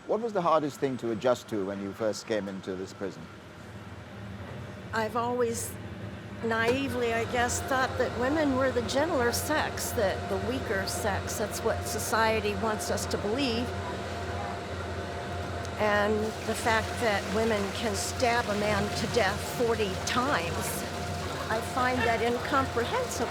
What was the hardest thing to adjust to when you first came into this prison? I've always naively, I guess, thought that women were the gentler sex, the weaker sex. That's what society wants us to believe. And the fact that women can stab a man to death 40 times, I find that incomprehensible.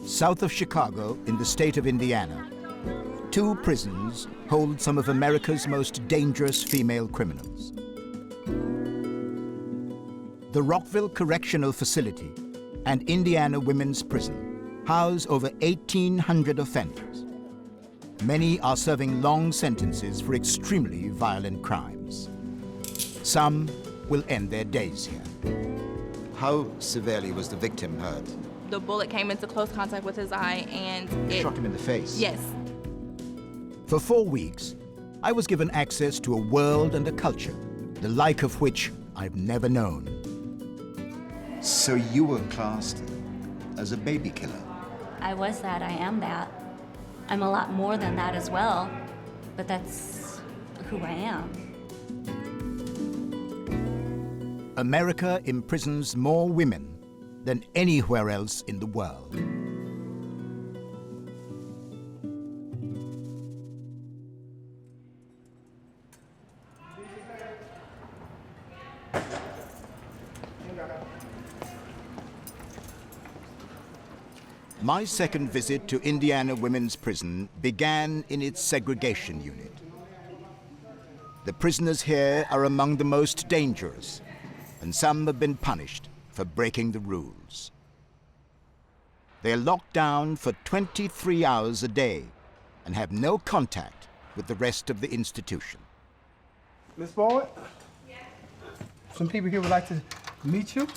South of Chicago, in the state of Indiana, 2 prisons hold some of America's most dangerous female criminals. The Rockville Correctional Facility and Indiana Women's Prison house over 1,800 offenders. Many are serving long sentences for extremely violent crimes. Some will end their days here. How severely was the victim hurt? The bullet came into close contact with his eye and it Shot him in the face? Yes. For 4 weeks, I was given access to a world and a culture, the like of which I've never known. So you were classed as a baby killer? I was that, I am that. I'm a lot more than that as well, but that's who I am. America imprisons more women than anywhere else in the world. My second visit to Indiana Women's Prison began in its segregation unit. The prisoners here are among the most dangerous, and some have been punished for breaking the rules. They're locked down for 23 hours a day and have no contact with the rest of the institution. Miss Boyd? Yes. Some people here would like to meet you.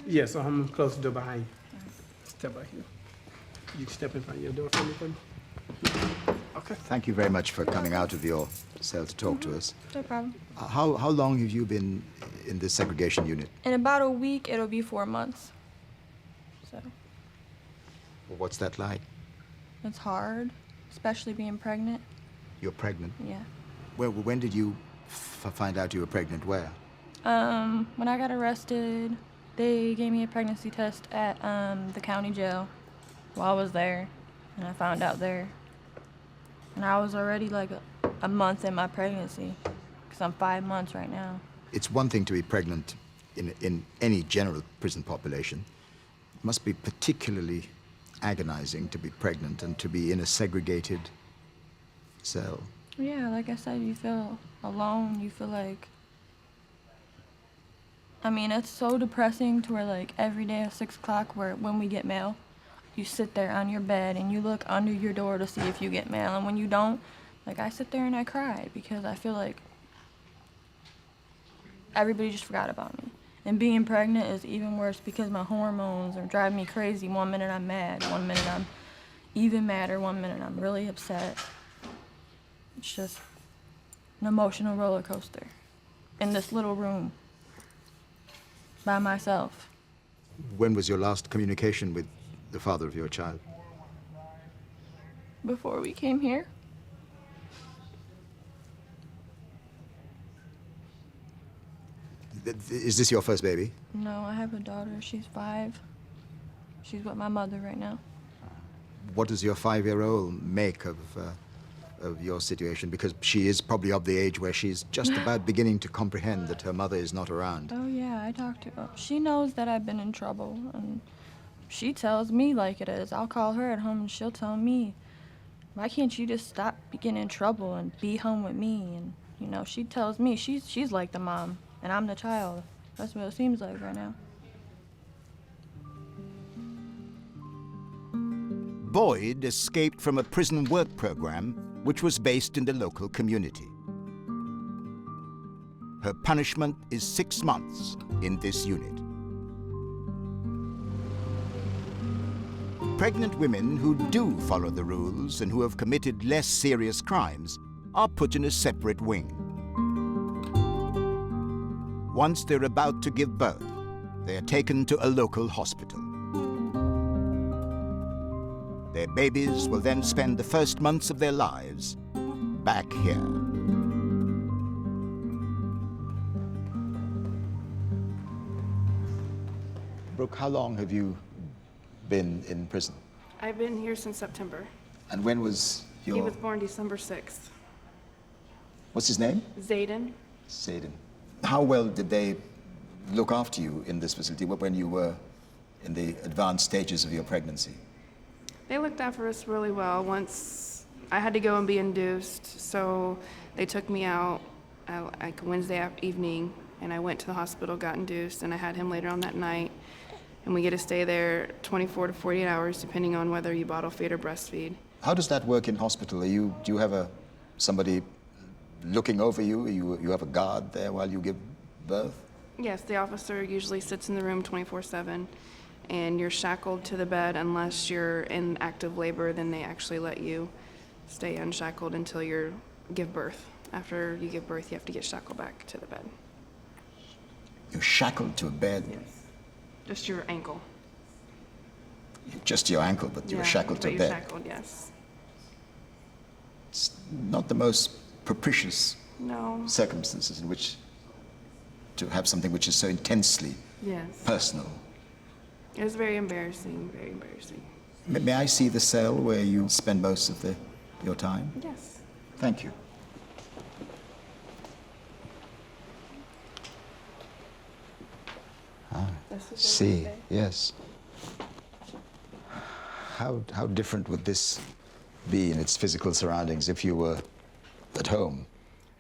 Yes, I'm gonna close the door behind you. Step right here. You can step in front of your door for me, please. Okay. Thank you very much for coming out of your cell to talk to us. No problem. How long have you been in this segregation unit? In about a week, it'll be 4 months. So What's that like? it's hard, especially being pregnant. You're pregnant? Yeah. When did you find out you were pregnant? Where? When I got arrested, they gave me a pregnancy test at the county jail while I was there, and I found out there. And I was already like a month in my pregnancy, because I'm 5 months right now. It's one thing to be pregnant in any general prison population. It must be particularly agonizing to be pregnant and to be in a segregated cell. Yeah, like I said, you feel alone, you feel like, I mean, it's so depressing to where like every day at 6 o'clock when we get mail, you sit there on your bed and you look under your door to see if you get mail. And when you don't, like I sit there and I cry because I feel like everybody just forgot about me. And being pregnant is even worse because my hormones are driving me crazy. 1 minute I'm mad, 1 minute I'm even madder, 1 minute I'm really upset. It's just an emotional roller coaster in this little room by myself. When was your last communication with the father of your child? Before we came here. Is this your first baby? No, I have a daughter. She's 5. She's with my mother right now. What does your 5-year-old make of your situation? Because she is probably of the age where she's just about beginning to comprehend that her mother is not around. Oh yeah, I talked to her. She knows that I've been in trouble, and she tells me like it is. I'll call her at home and she'll tell me, why can't you just stop getting in trouble and be home with me? And you know, she tells me she's like the mom and I'm the child. That's what it seems like right now. Boyd escaped from a prison work program which was based in the local community. Her punishment is 6 months in this unit. pregnant women who do follow the rules and who have committed less serious crimes are put in a separate wing. Once they're about to give birth, they are taken to a local hospital. Their babies will then spend the first months of their lives back here. Brooke, how long have you been in prison? I've been here since September. And when was your... He was born December 6th. What's his name? Zayden. Zayden. How well did they look after you in this facility when you were in the advanced stages of your pregnancy? They looked after us really well. Once I had to go and be induced, so they took me out like Wednesday evening, and I went to the hospital, got induced, and I had him later on that night. And we get to stay there 24 to 48 hours, depending on whether you bottle feed or breastfeed. How does that work in hospital? Do you have somebody looking over you? You have a guard there while you give birth? Yes, the officer usually sits in the room 24/7, and you're shackled to the bed unless you're in active labor. Then they actually let you stay unshackled until you give birth. After you give birth, you have to get shackled back to the bed. You're shackled to a bed? Yes. Just your ankle. Just your ankle, but you're shackled to a bed? You're shackled, yes. It's not the most propitious No. circumstances in which to have something which is so intensely Yes. personal. It was very embarrassing, very embarrassing. May I see the cell where you spend most of your time? Yes. Thank you. See, yes. How different would this be in its physical surroundings if you were at home?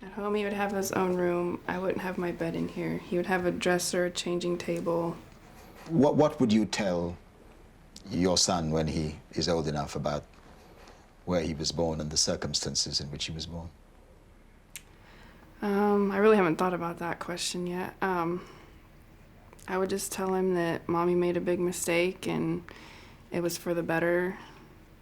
At home, he would have his own room. I wouldn't have my bed in here. He would have a dresser, a changing table. What would you tell your son when he is old enough about where he was born and the circumstances in which he was born? I really haven't thought about that question yet. I would just tell him that Mommy made a big mistake and it was for the better.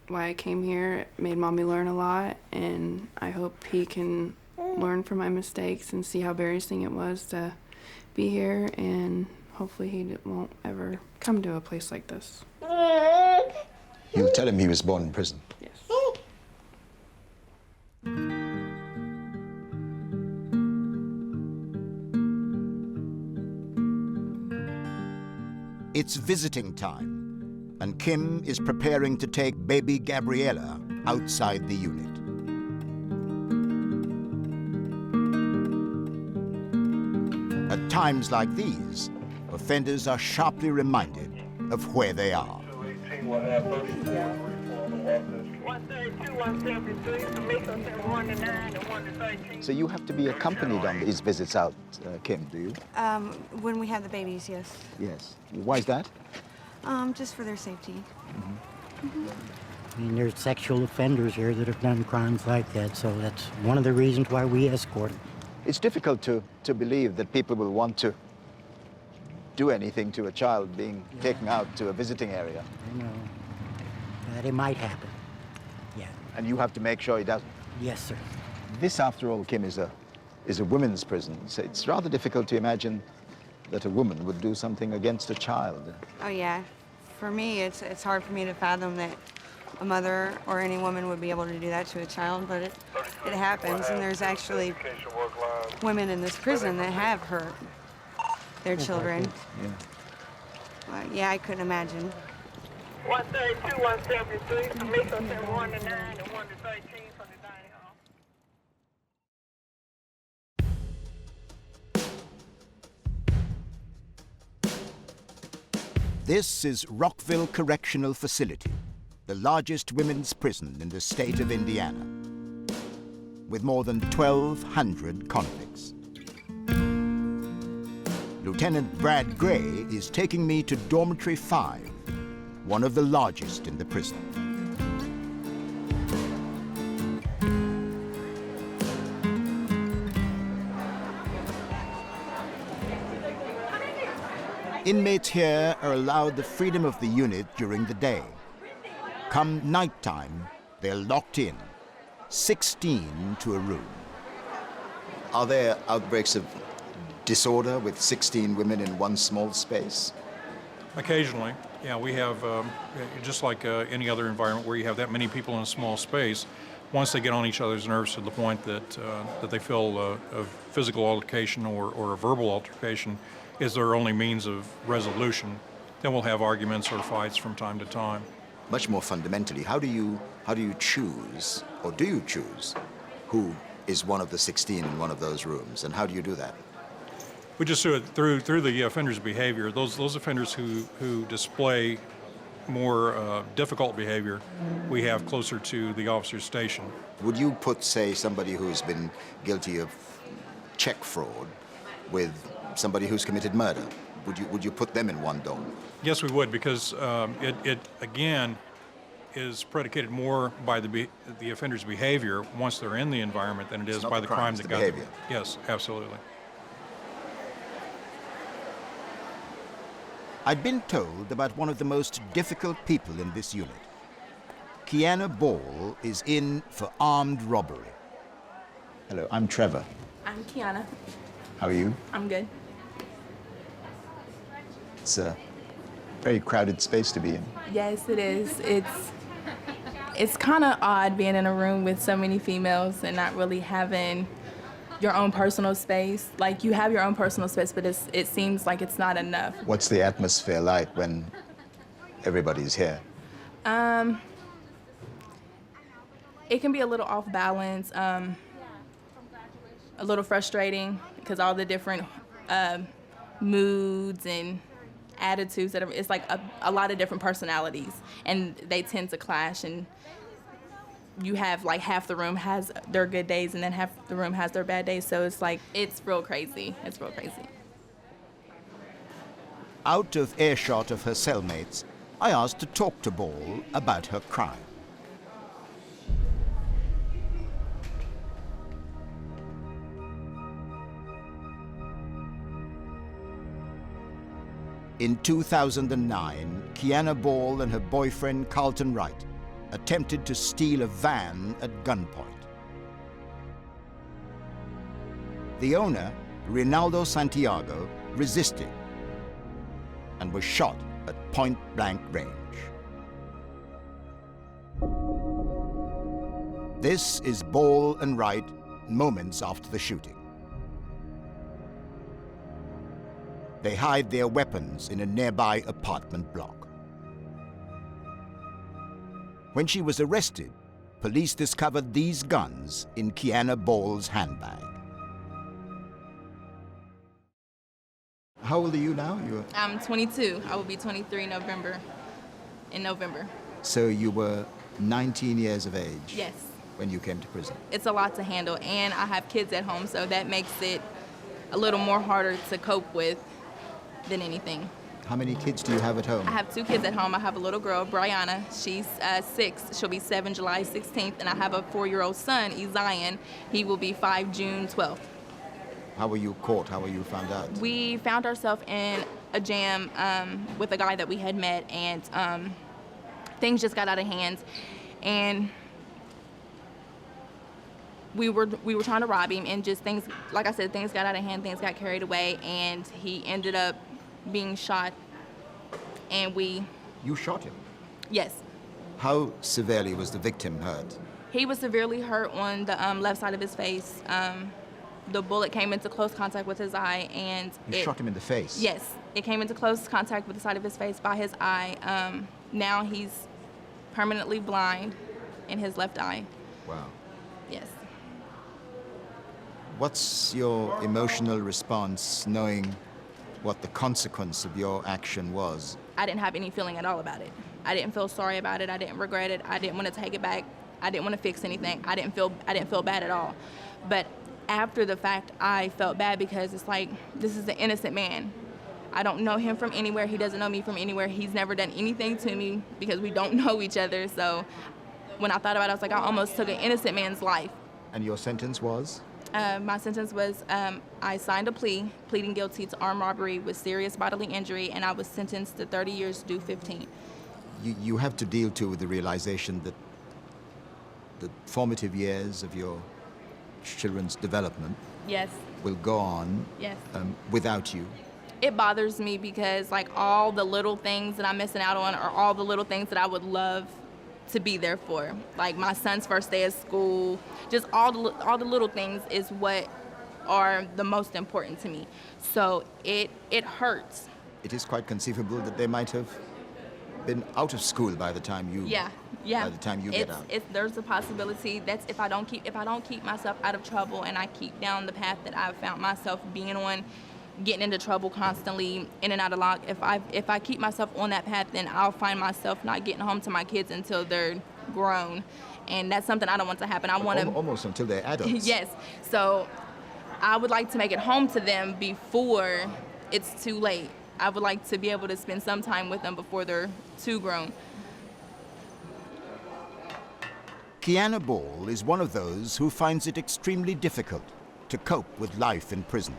Why I came here, it made Mommy learn a lot, and I hope he can learn from my mistakes and see how embarrassing it was to be here, and hopefully he won't ever come to a place like this. You'll tell him he was born in prison? Yes. It's visiting time, and Kim is preparing to take baby Gabriella outside the unit. At times like these, offenders are sharply reminded of where they are. So you have to be accompanied on these visits out, Kim, do you? When we have the babies, yes. Yes. Why is that? Just for their safety. I mean, there's sexual offenders here that have done crimes like that, so that's one of the reasons why we escort them. It's difficult to believe that people will want to do anything to a child being taken out to a visiting area. I know that it might happen. Yeah. And you have to make sure he doesn't. Yes, sir. This, after all, Kim, is a women's prison. So it's rather difficult to imagine that a woman would do something against a child. Oh, yeah. For me, it's hard for me to fathom that a mother or any woman would be able to do that to a child, but it happens, and there's actually women in this prison that have hurt their children. Yeah. Well, yeah, I couldn't imagine. 132, 173, from Mesa 1 to 9 and 1 to 13 from the dining hall. This is Rockville Correctional Facility, the largest women's prison in the state of Indiana, with more than 1,200 convicts. Lieutenant Brad Gray is taking me to Dormitory 5, one of the largest in the prison. Inmates here are allowed the freedom of the unit during the day, Come nighttime, they're locked in, 16 to a room. Are there outbreaks of disorder with 16 women in one small space? Occasionally, yeah, we have, just like any other environment where you have that many people in a small space, once they get on each other's nerves to the point that they feel a physical altercation or a verbal altercation is their only means of resolution, then we'll have arguments or fights from time to time. Much more fundamentally, how do you choose, or do you choose, who is one of the 16 in one of those rooms, and how do you do that? We just do it through the offender's behavior. Those offenders who display more difficult behavior, we have closer to the officer's station. Would you put, say, somebody who's been guilty of check fraud with somebody who's committed murder? Would you put them in one dome? Yes, we would, because it again is predicated more by the offender's behavior once they're in the environment than it is by the crime that got them. Yes, absolutely. I'd been told about one of the most difficult people in this unit. Kiana Ball is in for armed robbery. Hello, I'm Trevor. I'm Kiana. How are you? I'm good. It's a very crowded space to be in. Yes, it is. It's kind of odd being in a room with so many females and not really having your own personal space. Like, you have your own personal space, but it seems like it's not enough. What's the atmosphere like when everybody's here? It can be a little off balance, a little frustrating, because all the different moods and attitudes it's like a lot of different personalities, and they tend to clash, and you have like half the room has their good days and then half the room has their bad days, so it's like, it's real crazy. It's real crazy. Out of earshot of her cellmates, I asked to talk to Ball about her crime. In 2009, Kiana Ball and her boyfriend Carlton Wright attempted to steal a van at gunpoint. The owner, Rinaldo Santiago, resisted and was shot at point-blank range. This is Ball and Wright moments after the shooting. They hide their weapons in a nearby apartment block. When she was arrested, police discovered these guns in Kiana Ball's handbag. How old are you now? I'm 22. I will be 23 in November. So you were 19 years of age? Yes. When you came to prison? It's a lot to handle, and I have kids at home, so that makes it a little more harder to cope with than anything. How many kids do you have at home? I have 2 kids at home. I have a little girl, Brianna. She's 6. She'll be 7 July 16th. And I have a 4-year-old son, Zion. He will be 5 June 12th. How were you caught? How were you found out? We found ourselves in a jam with a guy that we had met, and things just got out of hand. And we were trying to rob him, and just things, like I said, things got out of hand, things got carried away, and he ended up being shot, and You shot him? Yes. How severely was the victim hurt? He was severely hurt on the left side of his face. The bullet came into close contact with his eye, and You shot him in the face? Yes, it came into close contact with the side of his face by his eye. Now he's permanently blind in his left eye. Wow. Yes. What's your emotional response knowing what the consequence of your action was? I didn't have any feeling at all about it. I didn't feel sorry about it. I didn't regret it. I didn't want to take it back. I didn't want to fix anything. I didn't feel bad at all. But after the fact, I felt bad, because it's like, this is an innocent man. I don't know him from anywhere. He doesn't know me from anywhere. He's never done anything to me, because we don't know each other. So when I thought about it, I was like, I almost took an innocent man's life. And your sentence was? My sentence was, I signed a plea, pleading guilty to armed robbery with serious bodily injury, and I was sentenced to 30 years, due 15. you have to deal too with the realization that the formative years of your children's development Yes. will go on Yes. without you. It bothers me because like all the little things that I'm missing out on are all the little things that I would love to be there for. Like my son's first day of school, just all the little things is what are the most important to me. So it hurts. It is quite conceivable that they might have been out of school by the time you Yeah. by the time you get out. There's a possibility that's if I don't keep myself out of trouble and I keep down the path that I've found myself being on, getting into trouble constantly, in and out of lock. If I keep myself on that path, then I'll find myself not getting home to my kids until they're grown, and that's something I don't want to happen. I want to almost until they're adults. yes. So I would like to make it home to them before it's too late. I would like to be able to spend some time with them before they're too grown. Kiana Ball is one of those who finds it extremely difficult to cope with life in prison,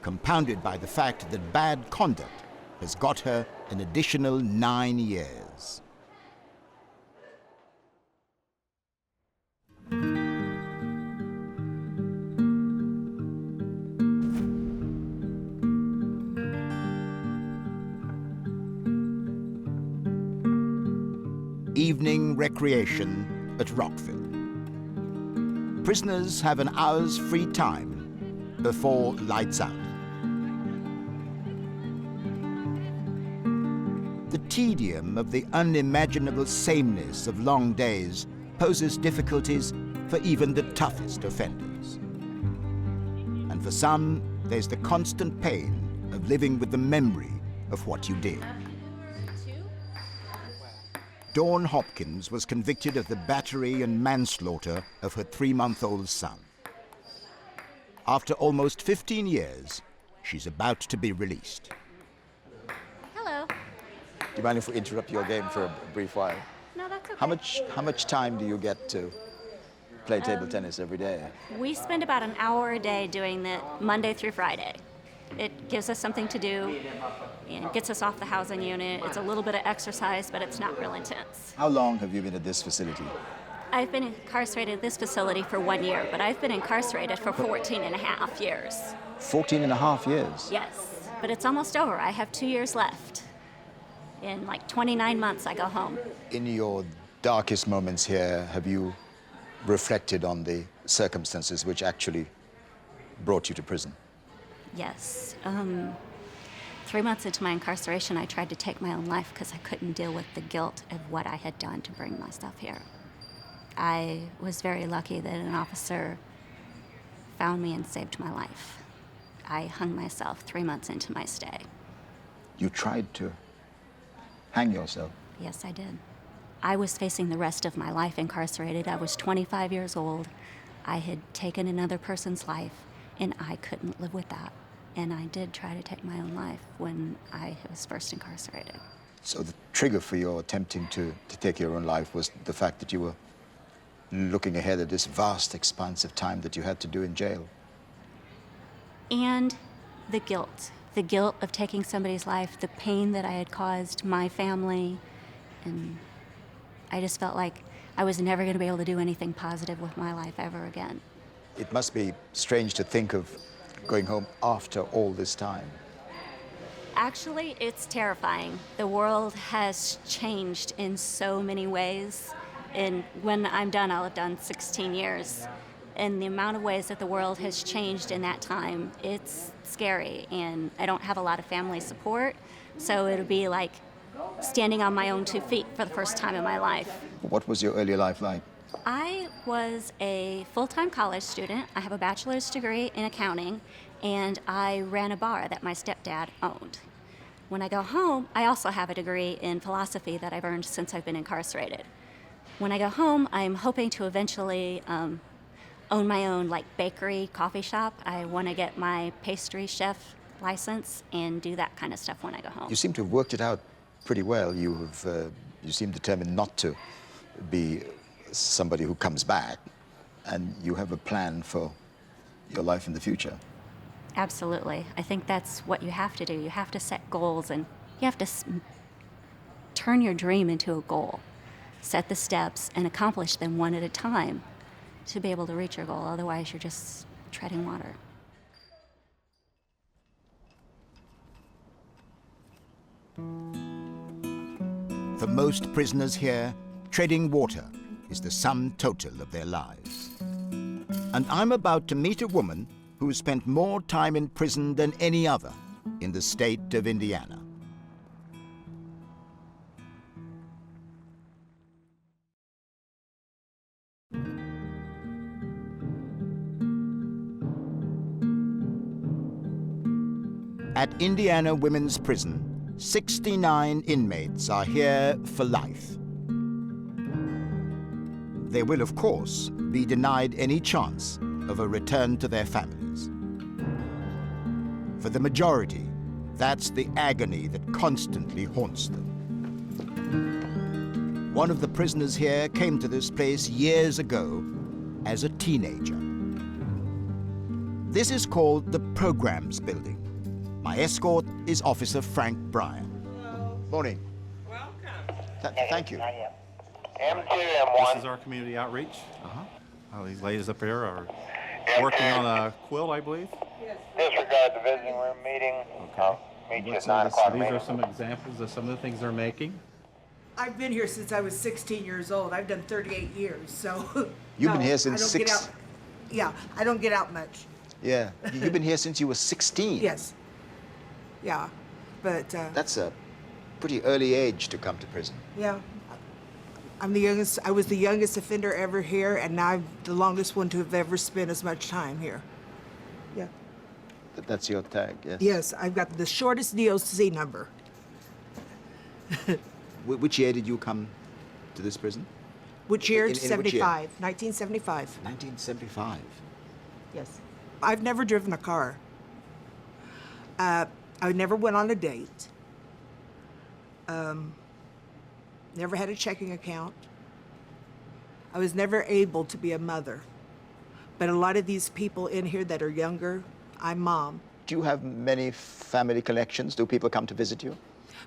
compounded by the fact that bad conduct has got her an additional 9 years. Evening recreation at Rockville. Prisoners have an hour's free time before lights out. The tedium of the unimaginable sameness of long days poses difficulties for even the toughest offenders. And for some, there's the constant pain of living with the memory of what you did. Dawn Hopkins was convicted of the battery and manslaughter of her 3-month-old son. After almost 15 years, she's about to be released. Hello. Do you mind if we interrupt your game for a brief while? No, that's okay. How much time do you get to play table tennis every day? We spend about an hour a day doing it Monday through Friday. It gives us something to do and gets us off the housing unit. It's a little bit of exercise, but it's not real intense. How long have you been at this facility? I've been incarcerated at this facility for 1 year, but I've been incarcerated for 14 and a half years. 14 and a half years? Yes, but it's almost over. I have 2 years left. In like 29 months, I go home. In your darkest moments here, have you reflected on the circumstances which actually brought you to prison? Yes. 3 months into my incarceration, I tried to take my own life because I couldn't deal with the guilt of what I had done to bring myself here. I was very lucky that an officer found me and saved my life. I hung myself 3 months into my stay. You tried to hang yourself? Yes, I did. I was facing the rest of my life incarcerated. I was 25 years old. I had taken another person's life, and I couldn't live with that. And I did try to take my own life when I was first incarcerated. So the trigger for your attempting to take your own life was the fact that you were looking ahead at this vast expanse of time that you had to do in jail? And the guilt of taking somebody's life, the pain that I had caused my family, and I just felt like I was never going to be able to do anything positive with my life ever again. It must be strange to think of going home after all this time. Actually, it's terrifying. The world has changed in so many ways. And when I'm done, I'll have done 16 years. And the amount of ways that the world has changed in that time, it's scary. And I don't have a lot of family support, so it'll be like standing on my own 2 feet for the first time in my life. What was your early life like? I was a full-time college student. I have a bachelor's degree in accounting, and I ran a bar that my stepdad owned. When I go home, I also have a degree in philosophy that I've earned since I've been incarcerated. When I go home, I'm hoping to eventually own my own bakery, coffee shop. I want to get my pastry chef license and do that kind of stuff when I go home. You seem to have worked it out pretty well. You seem determined not to be somebody who comes back, and you have a plan for your life in the future. Absolutely. I think that's what you have to do. You have to set goals, and you have to turn your dream into a goal. Set the steps and accomplish them one at a time to be able to reach your goal. Otherwise, you're just treading water. For most prisoners here, treading water is the sum total of their lives. And I'm about to meet a woman who has spent more time in prison than any other in the state of Indiana. At Indiana Women's Prison, 69 inmates are here for life. They will, of course, be denied any chance of a return to their families. For the majority, that's the agony that constantly haunts them. One of the prisoners here came to this place years ago as a teenager. This is called the Programs Building. My escort is Officer Frank Bryan. Hello. Morning. Welcome. Thank you. M2, This M1. is our community outreach. These ladies up here are working on a quilt, I believe. Disregard the visiting room meeting. Okay. Meet you What's at 9 o'clock. these are some examples of some of the things they're making. I've been here since I was 16 years old. I've done 38 years, so. You've been no, here since I don't get six- out- Yeah, I don't get out much. Yeah. You've been here since you were 16. Yes. Yeah, but, That's a pretty early age to come to prison. yeah. I'm the youngest, I was the youngest offender ever here, and now I'm the longest one to have ever spent as much time here. Yeah. That's your tag, yes? Yes, I've got the shortest DOC number. Which year did you come to this prison? Which year? In which year? 75, 1975. 1975. Yes. I've never driven a car. I never went on a date. Never had a checking account. I was never able to be a mother. But a lot of these people in here that are younger, I'm mom. Do you have many family connections? Do people come to visit you?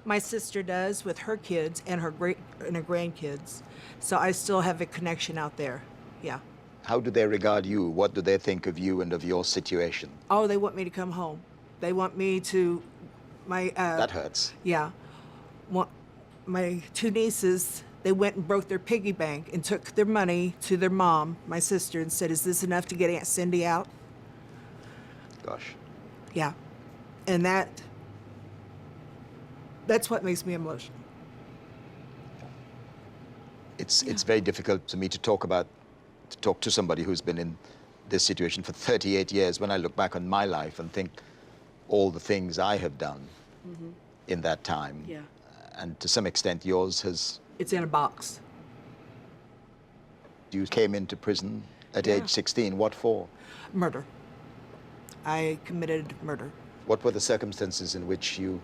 My sister does with her kids and her grandkids. So I still have a connection out there. Yeah. How do they regard you? What do they think of you and of your situation? Oh, they want me to come home. They want me to, That hurts. yeah. My two nieces, they went and broke their piggy bank and took their money to their mom, my sister, and said, "Is this enough to get Aunt Cindy out?" Gosh. Yeah. And that's what makes me emotional. It's very difficult for me to talk to somebody who's been in this situation for 38 years when I look back on my life and think all the things I have done in that time. Yeah. And to some extent, yours has... It's in a box. You came into prison at age 16. What for? Murder. I committed murder. What were the circumstances in which you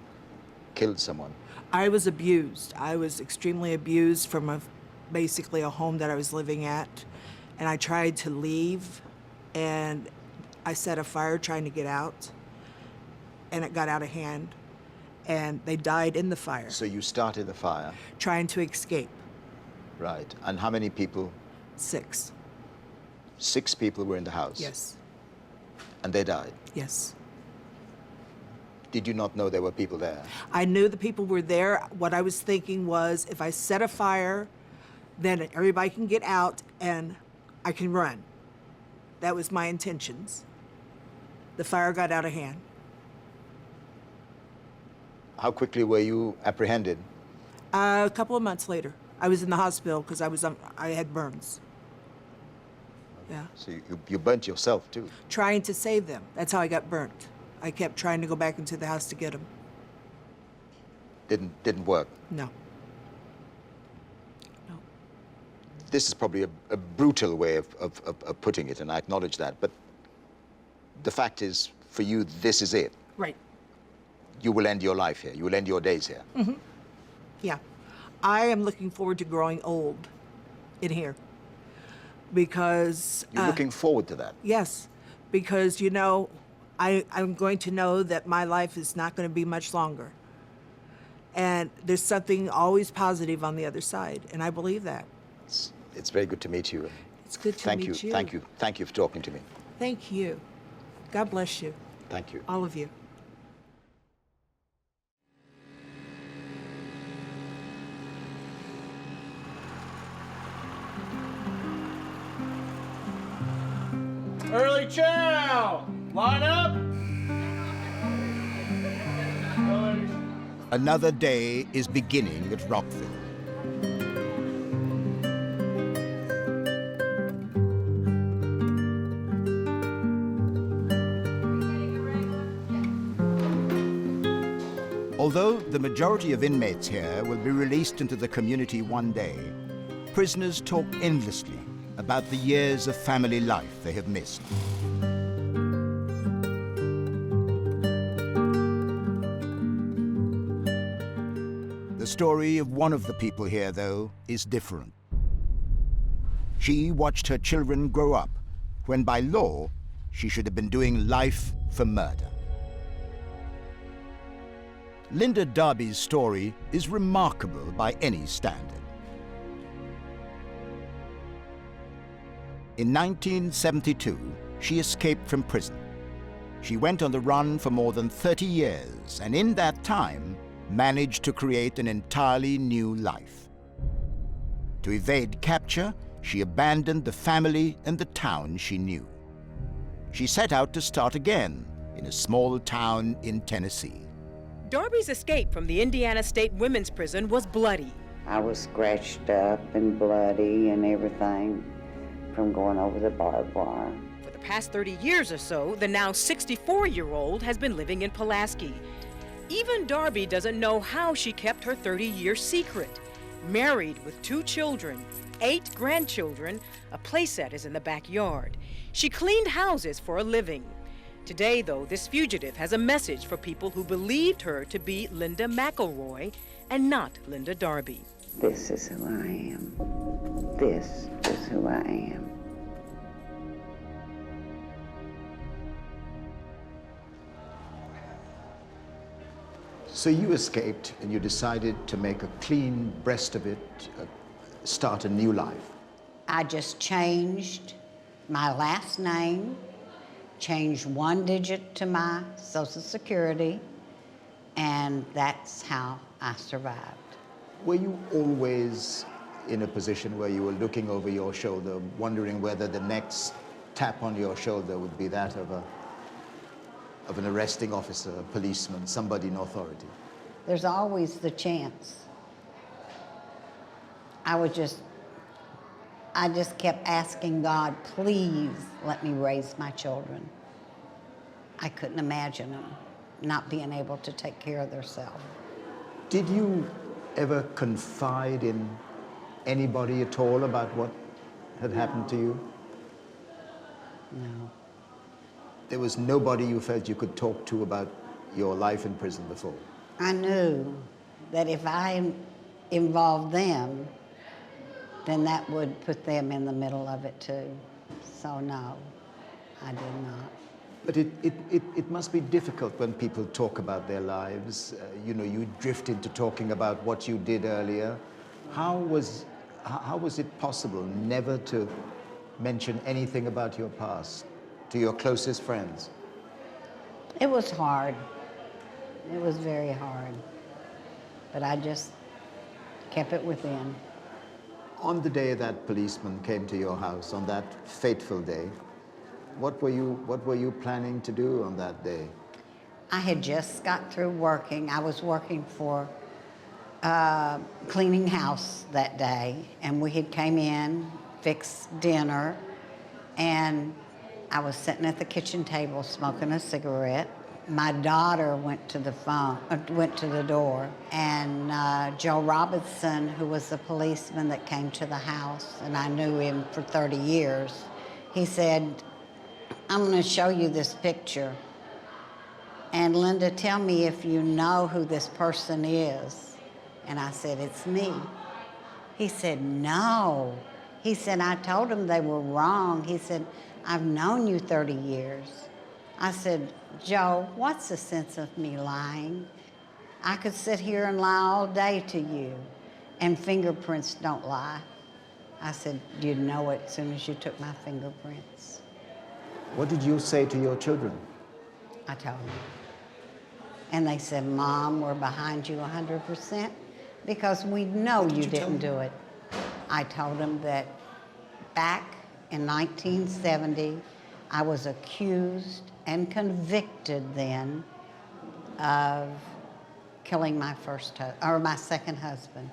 killed someone? I was abused. I was extremely abused from basically a home that I was living at. And I tried to leave, and I set a fire trying to get out, and it got out of hand, and they died in the fire. So you started the fire? Trying to escape. Right. And how many people? 6. 6 people were in the house? Yes. And they died? Yes. Did you not know there were people there? I knew the people were there. What I was thinking was, if I set a fire, then everybody can get out and I can run. That was my intentions. The fire got out of hand. How quickly were you apprehended? A couple of months later. I was in the hospital because I had burns. Yeah. So you burnt yourself too? Trying to save them. That's how I got burnt. I kept trying to go back into the house to get them. Didn't work? No. This is probably a brutal way of putting it, and I acknowledge that, but the fact is, for you, this is it. Right. You will end your life here. You will end your days here. Mm-hmm. Yeah. I am looking forward to growing old in here because... You're looking forward to that? Yes, because, you know, I'm going to know that my life is not going to be much longer. And there's something always positive on the other side, and I believe that. It's very good to meet you. It's good to Thank meet you. you. Thank you. Thank you for talking to me. Thank you. God bless you, Thank you. all of you. Early chow! Line up! Another day is beginning at Rockville. Although the majority of inmates here will be released into the community one day, prisoners talk endlessly about the years of family life they have missed. The story of one of the people here, though, is different. She watched her children grow up when, by law, she should have been doing life for murder. Linda Darby's story is remarkable by any standard. In 1972, she escaped from prison. She went on the run for more than 30 years, and in that time, managed to create an entirely new life. To evade capture, she abandoned the family and the town she knew. She set out to start again in a small town in Tennessee. Darby's escape from the Indiana State Women's Prison was bloody. I was scratched up and bloody and everything from going over the barbed wire. For the past 30 years or so, the now 64-year-old has been living in Pulaski. Even Darby doesn't know how she kept her 30-year secret. Married with 2 children, 8 grandchildren, a playset is in the backyard. She cleaned houses for a living. Today, though, this fugitive has a message for people who believed her to be Linda McElroy and not Linda Darby. This is who I am. This is who I am. So you escaped and you decided to make a clean breast of it, start a new life. I just changed my last name, changed 1 digit to my Social Security, and that's how I survived. Were you always in a position where you were looking over your shoulder, wondering whether the next tap on your shoulder would be that of an arresting officer, a policeman, somebody in authority? There's always the chance. I just kept asking God, please let me raise my children. I couldn't imagine them not being able to take care of themselves. Did you ever confide in anybody at all about what had happened to you? No. There was nobody you felt you could talk to about your life in prison before? I knew that if I involved them, then that would put them in the middle of it too. So no, I did not. But it must be difficult when people talk about their lives. You know, you drift into talking about what you did earlier. How was it possible never to mention anything about your past to your closest friends? It was hard. It was very hard. But I just kept it within. On the day that policeman came to your house, on that fateful day, what were you planning to do on that day? I had just got through working. I was working for cleaning house that day, and we had came in, fixed dinner, and I was sitting at the kitchen table smoking a cigarette. My daughter went to the door, and Joe Robinson, who was the policeman that came to the house, and I knew him for 30 years, he said, I'm going to show you this picture. And Linda, tell me if you know who this person is. And I said, it's me. He said, no. He said, I told them they were wrong. He said, I've known you 30 years. I said, Joe, what's the sense of me lying? I could sit here and lie all day to you, and fingerprints don't lie. I said, you'd know it as soon as you took my fingerprints. What did you say to your children? I told them. And they said, Mom, we're behind you 100% because we know you didn't do it. I told them that back in 1970, I was accused and convicted then of killing my my second husband.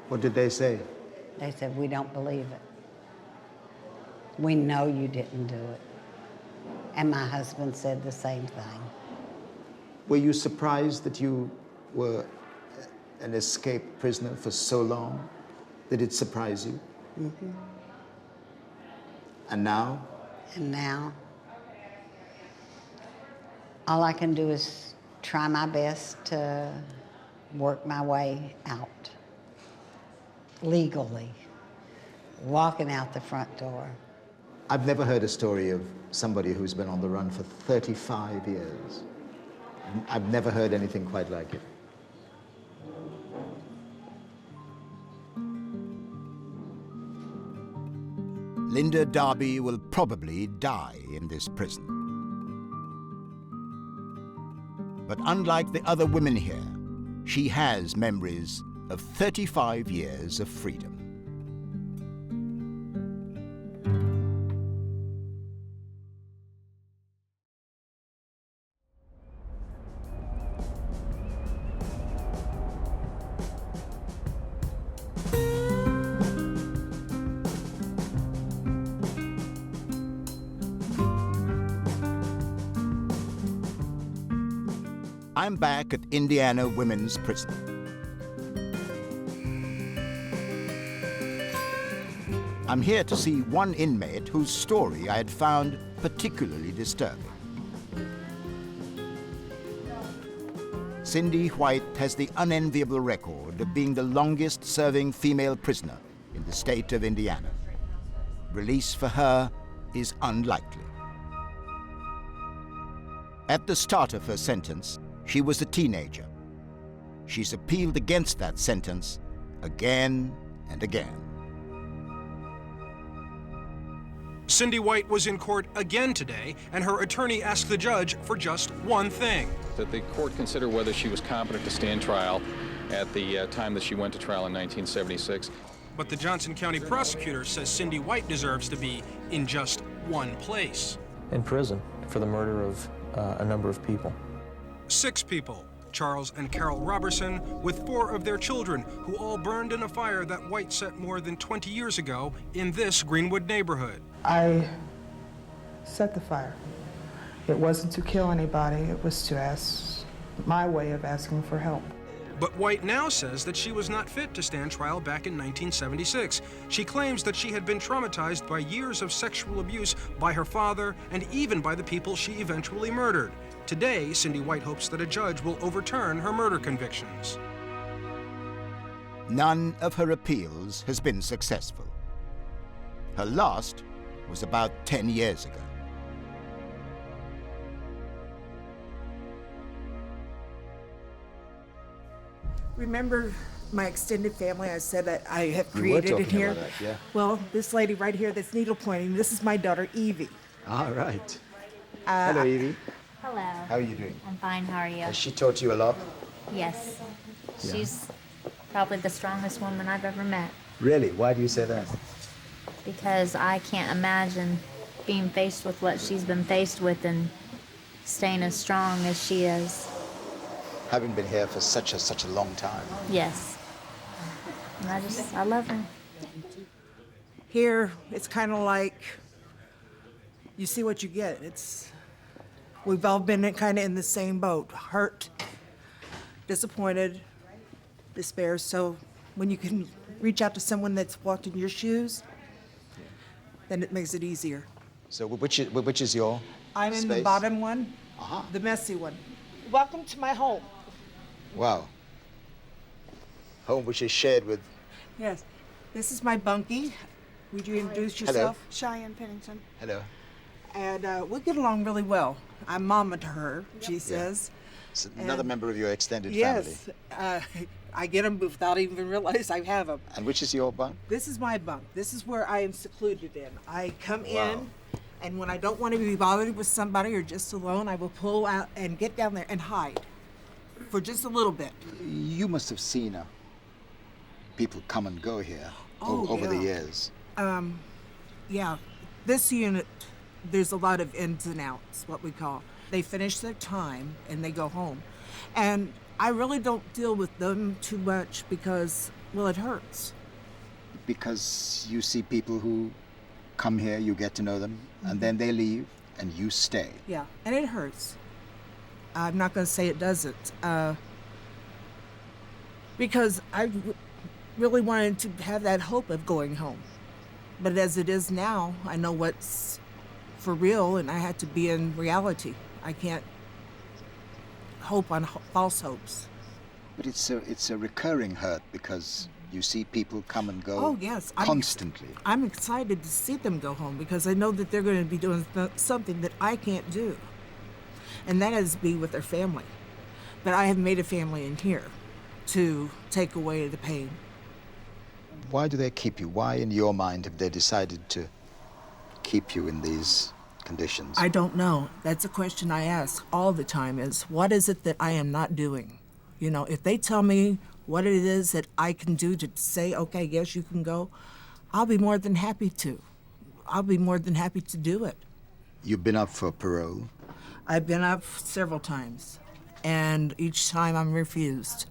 What did they say? They said, we don't believe it. We know you didn't do it. And my husband said the same thing. Were you surprised that you were an escaped prisoner for so long? Did it surprise you? Mm-hmm. And now? And now, all I can do is try my best to work my way out legally, walking out the front door. I've never heard a story of somebody who's been on the run for 35 years. I've never heard anything quite like it. Linda Darby will probably die in this prison. But unlike the other women here, she has memories of 35 years of freedom. I'm back at Indiana Women's Prison. I'm here to see one inmate whose story I had found particularly disturbing. Cindy White has the unenviable record of being the longest-serving female prisoner in the state of Indiana. Release for her is unlikely. At the start of her sentence, she was a teenager. She's appealed against that sentence again and again. Cindy White was in court again today, and her attorney asked the judge for just one thing. That the court consider whether she was competent to stand trial at the time that she went to trial in 1976. But the Johnson County prosecutor says Cindy White deserves to be in just one place. In prison for the murder of a number of people. 6 people, Charles and Carol Robertson, with 4 of their children, who all burned in a fire that White set more than 20 years ago in this Greenwood neighborhood. I set the fire. It wasn't to kill anybody, it was to ask, my way of asking for help. But White now says that she was not fit to stand trial back in 1976. She claims that she had been traumatized by years of sexual abuse by her father and even by the people she eventually murdered. Today, Cindy White hopes that a judge will overturn her murder convictions. None of her appeals has been successful. Her last was about 10 years ago. Remember my extended family I said that I have We were created in talking here? about that, yeah. Well, this lady right here that's needle pointing, this is my daughter Evie. All right. Hello, Evie. Hello. How are you doing? I'm fine. How are you? Has she taught you a lot? Yes. Yeah. She's probably the strongest woman I've ever met Really? Why do you say that? because I can't imagine being faced with what she's been faced with and staying as strong as she is. Having been here for such a long time. Yes. And I love her. Here, it's kind of like you see what you get. We've all been kind of in the same boat, hurt, disappointed, despair. So when you can reach out to someone that's walked in your shoes, then it makes it easier. So which is your I'm in space? the bottom one, Uh-huh. the messy one. Welcome to my home. Wow. Home which is shared with... Yes, this is my bunkie. Would you introduce Hello. yourself? Cheyenne Pennington. Hello. And we get along really well. I'm mama to her, she says. It's another member of your extended family. Yes. I get them without even realize I have them. And which is your bunk? This is my bunk. This is where I am secluded in. I come in, and when I don't want to be bothered with somebody or just alone, I will pull out and get down there and hide for just a little bit. You must have seen people come and go here over the years. Yeah. This unit, there's a lot of ins and outs, what we call. They finish their time and they go home. And I really don't deal with them too much because, well, it hurts. Because you see people who come here, you get to know them, and then they leave, and you stay. Yeah, and it hurts. I'm not going to say it doesn't. Because I really wanted to have that hope of going home. But as it is now, I know what's for real, and I had to be in reality. I can't hope on false hopes. But it's a recurring hurt because you see people come and go constantly. I'm excited to see them go home because I know that they're going to be doing something that I can't do. And that is be with their family. But I have made a family in here to take away the pain. Why do they keep you? Why, in your mind, have they decided to keep you in these conditions? I don't know. That's a question I ask all the time is, what is it that I am not doing? You know, if they tell me what it is that I can do to say, okay, yes, you can go, I'll be more than happy to. I'll be more than happy to do it. You've been up for parole? I've been up several times, and each time I'm refused.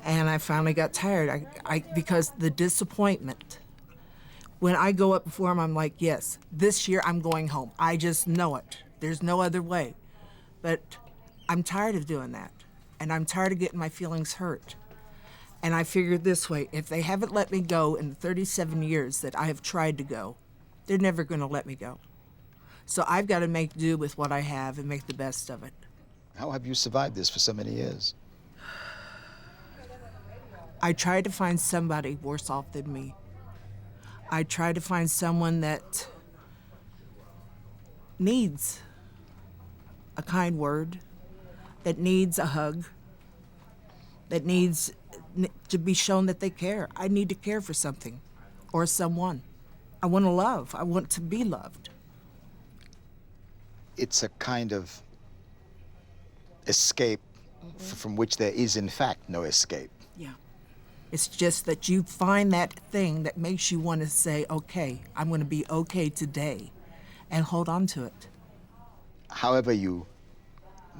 And I finally got tired because the disappointment. When I go up before him, I'm like, yes, this year I'm going home. I just know it. There's no other way. But I'm tired of doing that. And I'm tired of getting my feelings hurt. And I figured this way, if they haven't let me go in the 37 years that I have tried to go, they're never going to let me go. So I've got to make do with what I have and make the best of it. How have you survived this for so many years? I tried to find somebody worse off than me. I tried to find someone that needs a kind word, that needs a hug, that needs to be shown that they care. I need to care for something or someone. I want to love. I want to be loved. It's a kind of escape from which there is, in fact, no escape. Yeah. It's just that you find that thing that makes you want to say, okay, I'm going to be okay today, and hold on to it. However you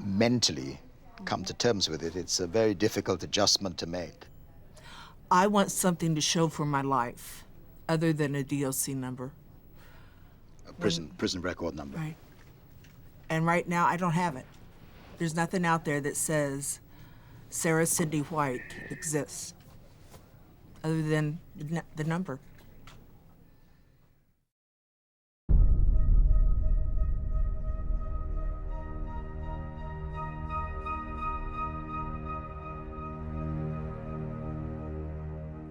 mentally come to terms with it, it's a very difficult adjustment to make. I want something to show for my life, other than a DOC number. A prison record number. Right. And right now, I don't have it. There's nothing out there that says Sarah Cindy White exists, other than the number.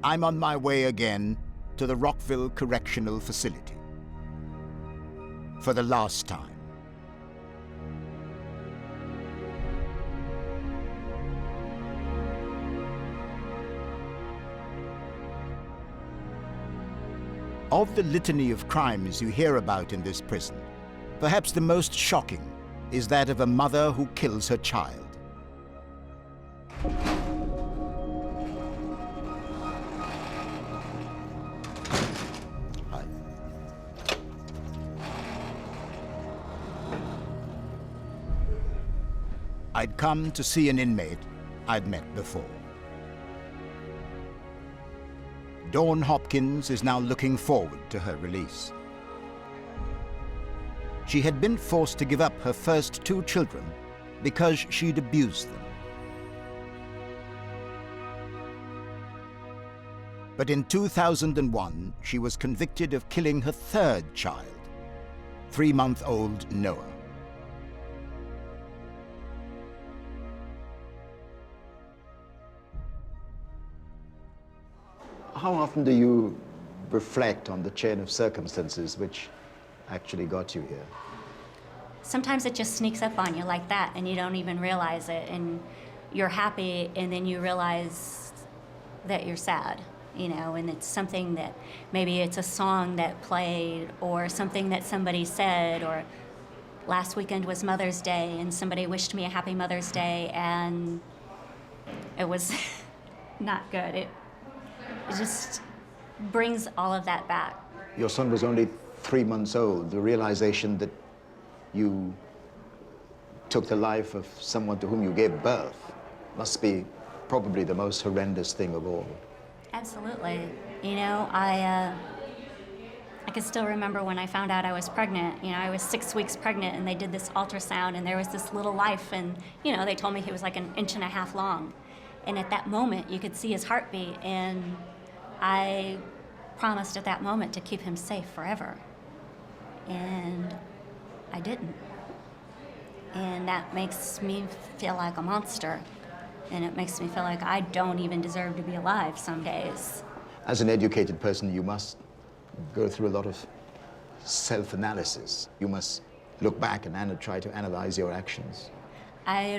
I'm on my way again to the Rockville Correctional Facility. For the last time. Of the litany of crimes you hear about in this prison, perhaps the most shocking is that of a mother who kills her child. I'd come to see an inmate I'd met before. Dawn Hopkins is now looking forward to her release. She had been forced to give up her first 2 children because she'd abused them. But in 2001, she was convicted of killing her 3rd child, 3-month-old Noah. How often do you reflect on the chain of circumstances which actually got you here? sometimes it just sneaks up on you like that, and you don't even realize it, and you're happy, and then you realize that you're sad, you know, and it's something that maybe it's a song that played or something that somebody said, or last weekend was Mother's Day and somebody wished me a happy Mother's Day, and it was not good. It just brings all of that back. Your son was only 3 months old. The realization that you took the life of someone to whom you gave birth must be probably the most horrendous thing of all. Absolutely. You know, I can still remember when I found out I was pregnant. You know, I was 6 weeks pregnant, and they did this ultrasound, and there was this little life, and, you know, they told me he was like 1.5 inches long. And at that moment, you could see his heartbeat, and I promised at that moment to keep him safe forever. And I didn't. And that makes me feel like a monster. And it makes me feel like I don't even deserve to be alive some days. As an educated person, you must go through a lot of self-analysis. You must look back and try to analyze your actions. I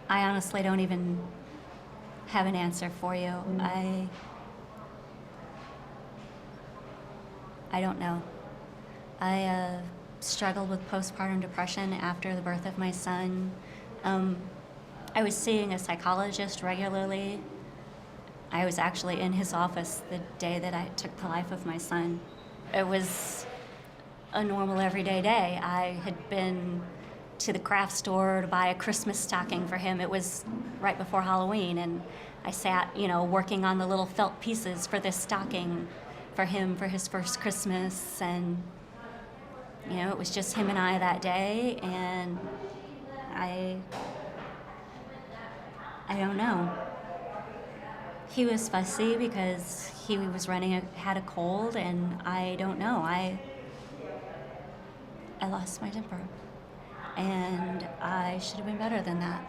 honestly don't even have an answer for you. I don't know. I struggled with postpartum depression after the birth of my son. I was seeing a psychologist regularly. I was actually in his office the day that I took the life of my son. It was a normal everyday day. I had been to the craft store to buy a Christmas stocking for him. It was right before Halloween, and I sat, you know, working on the little felt pieces for this stocking for him for his first Christmas, and you know, it was just him and I that day, and I don't know. He was fussy because he was had a cold, and I don't know. I lost my temper, and I should have been better than that.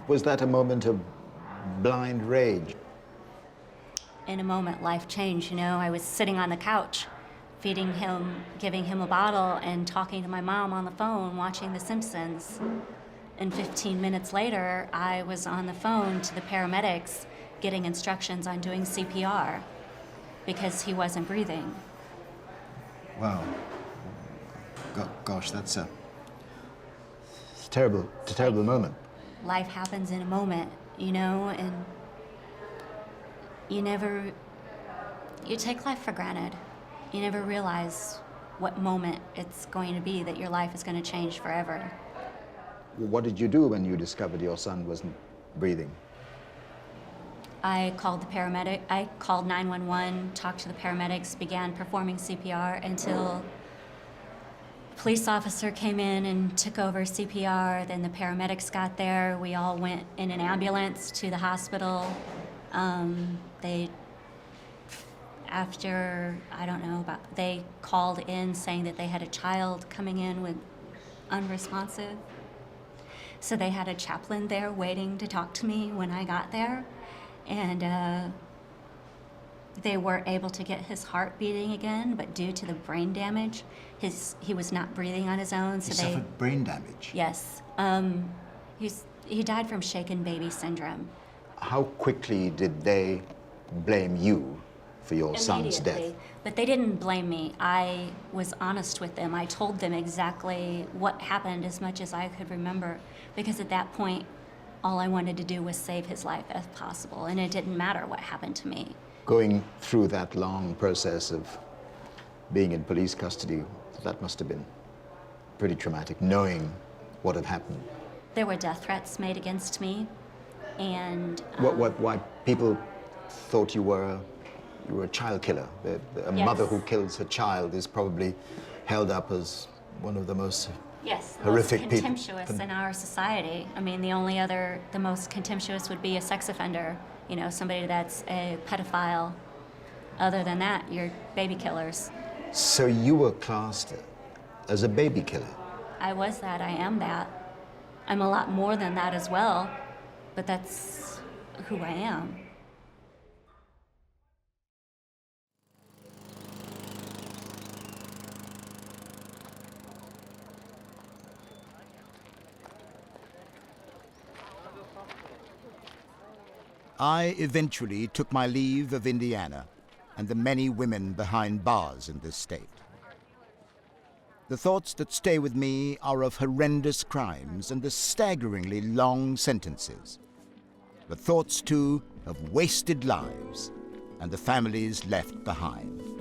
Was that a moment of blind rage? In a moment, life changed, you know. I was sitting on the couch, feeding him, giving him a bottle, and talking to my mom on the phone, watching The Simpsons. And 15 minutes later, I was on the phone to the paramedics, getting instructions on doing CPR because he wasn't breathing. Wow. Gosh, that's a terrible moment. Life happens in a moment, you know, and you take life for granted. You never realize what moment it's going to be that your life is going to change forever. What did you do when you discovered your son wasn't breathing? I called the paramedic. I called 911, talked to the paramedics, began performing CPR until a police officer came in and took over CPR. Then the paramedics got there. We all went in an ambulance to the hospital. They called in saying that they had a child coming in with unresponsive. So they had a chaplain there waiting to talk to me when I got there. And they were able to get his heart beating again, but due to the brain damage, he was not breathing on his own. So he suffered brain damage? Yes. He died from shaken baby syndrome. How quickly did they blame you for your son's death? But they didn't blame me. I was honest with them. I told them exactly what happened as much as I could remember, because at that point, all I wanted to do was save his life if possible, and it didn't matter what happened to me. Going through that long process of being in police custody, that must have been pretty traumatic, knowing what had happened. There were death threats made against me, and why people thought you were a child killer. A mother who kills her child is probably held up as one of the most horrific most contemptuous in our society. I mean, the most contemptuous would be a sex offender, you know, somebody that's a pedophile. Other than that, you're baby killers. So you were classed as a baby killer? I was that, I am that. I'm a lot more than that as well, but that's who I am. I eventually took my leave of Indiana and the many women behind bars in this state. The thoughts that stay with me are of horrendous crimes and the staggeringly long sentences. But thoughts, too, of wasted lives and the families left behind.